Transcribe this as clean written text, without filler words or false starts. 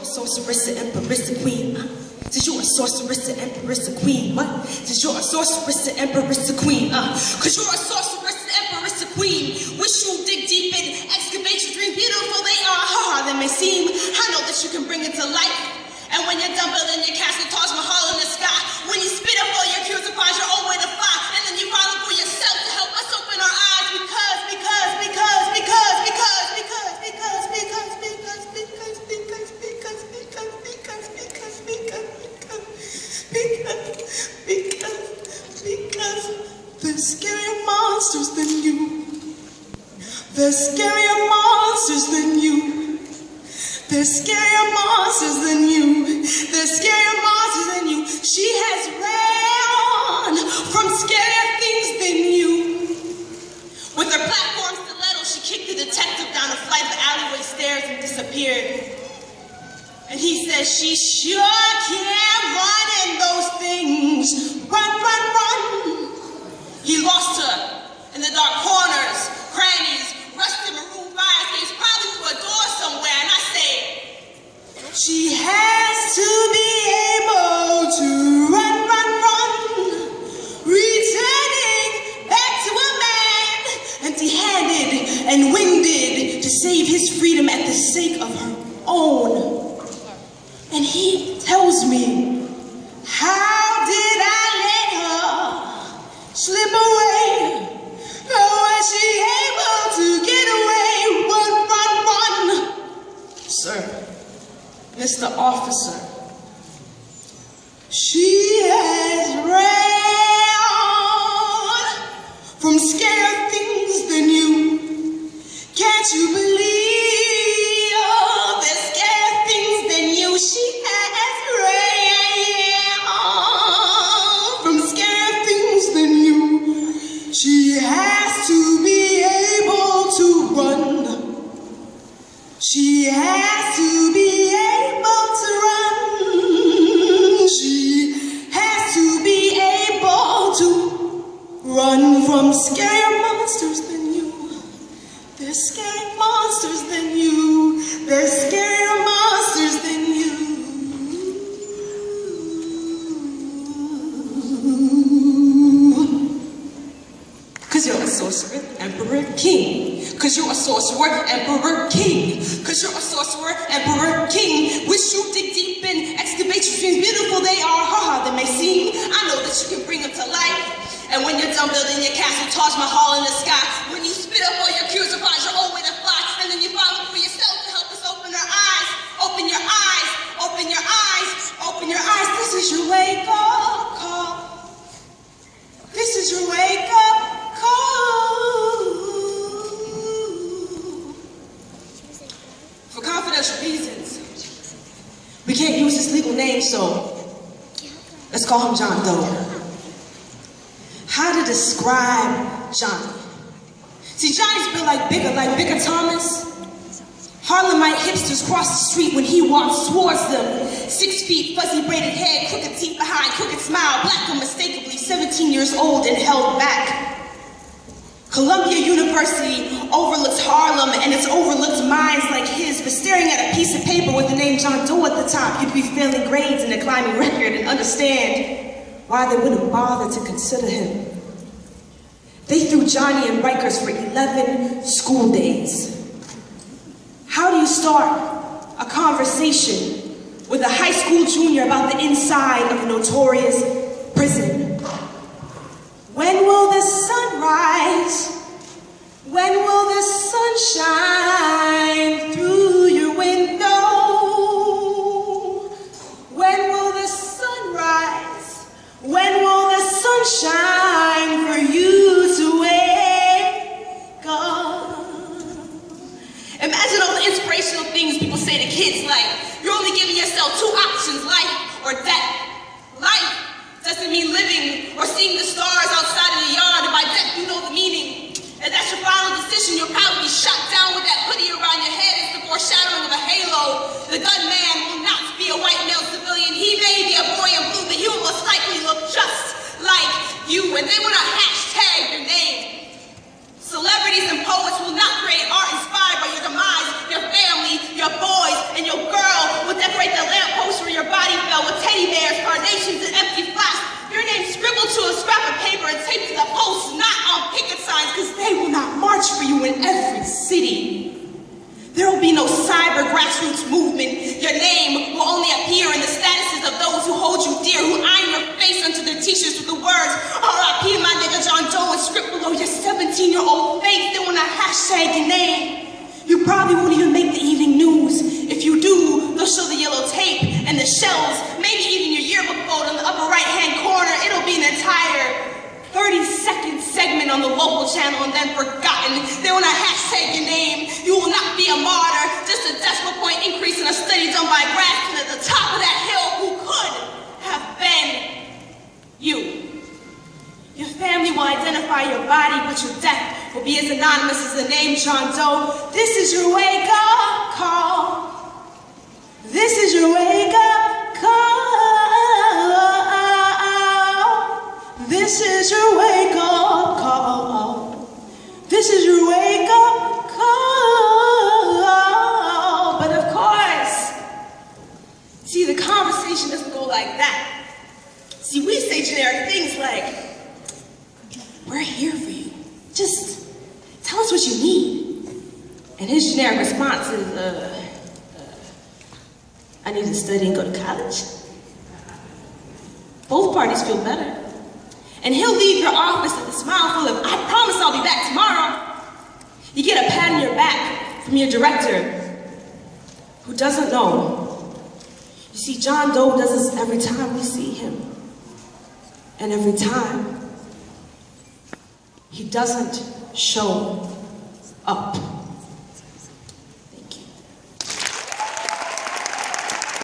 Sorceress and empress and queen. Since you're a sorceress and empress and queen. What? Since you're a sorceress and empress and queen. Cause you're a sorceress and empress and queen. Wish you dig deep and excavate your dreams. Beautiful they are, hard they may seem. I know that you can bring it to life. And when you're done building your castle, Taj Mahal in the sky. When you spit up all your cures and find your own way to fly. And then you follow for yourself to help us open our eyes. Because there's scarier monsters than you. There's scarier monsters than you. There's scarier monsters than you. There's scarier monsters than you. She has ran from scarier things than you. With her platform stiletto, she kicked the detective down a flight of alleyway stairs and disappeared. And he says, she sure can run in those things. Run, run, run. He lost her in the dark corners, crannies, rusted maroon fire escapes, probably through a door somewhere. And I say, she has to be able to run, run, run. Returning back to a man, empty-handed and winded, to save his freedom at the sake of her own. And he tells me, how did I let her slip away? How was she able to get away? Run, run, run. Sir, Mr. Officer, she has ran from scarier things than you. Can't you believe? She has ran from scarier things than you. She has to be able to run. She has to be able to run. She has to be able to run from scarier monsters than you. There's scary monsters than you. There's scarier monsters than you. Cause you're a sorcerer, emperor, king. Cause you're a sorcerer, emperor, king. Cause you're a sorcerer, emperor, king. Wish you dig deep and excavate your dreams. Beautiful they are, hard they may seem. I know that you can bring them to life. And when you're done building your castle, Taj Mahal in the sky. When you spit up all your cures and find your own way to fly. And then you follow for yourself to help us open our eyes. Open your eyes, open your eyes, open your eyes. This is your wake up call. This is your wake up call. For confidential reasons, we can't use his legal name, so let's call him John Doe. How to describe Johnny? See, Johnny's built like Bigger Thomas. Harlemite hipsters cross the street when he walks towards them. 6 feet, fuzzy braided hair, crooked teeth behind, crooked smile, black unmistakably, 17 years old and held back. Columbia University overlooks Harlem and its overlooked minds like his, but staring at a piece of paper with the name John Doe at the top, you'd be failing grades and a climbing record and understand why they wouldn't bother to consider him. They threw Johnny in Rikers for 11 school days. How do you start a conversation with a high school junior about the inside of a notorious prison? When will the sun rise? When will the sun shine through your window? When will the sun rise? When will the sun shine for you to wake up? Imagine all the inspirational things people say to kids like, you're only giving yourself 2 options, life or death. Life doesn't mean living or seeing the stars outside of the yard, and by death you know the meaning. And that's your final decision. You'll probably be shot down with that hoodie around your head. It's the foreshadowing of a halo. The gunman will not be a white male civilian. He may be a boy in blue, but he will most likely look just like you. And they will not hashtag your name. Celebrities and poets will not create art inspired by your demise, your family, your boys, and your girl with that local channel and then forgotten. Then when I hashtag your name, you will not be a martyr, just a decimal point increase in a study done by grasping at the top of that hill who could have been you. Your family will identify your body, but your death will be as anonymous as the name John Doe. This is your wake-up call. This is your wake-up call. This is your wake-up call. This is your wake-up call. But of course, see, the conversation doesn't go like that. See, we say generic things like, we're here for you. Just tell us what you need. And his generic response is, I need to study and go to college. Both parties feel better. And he'll leave your office with a smile full of, I promise I'll be back tomorrow. You get a pat on your back from your director, who doesn't know. You see, John Doe does this every time we see him. And every time, he doesn't show up.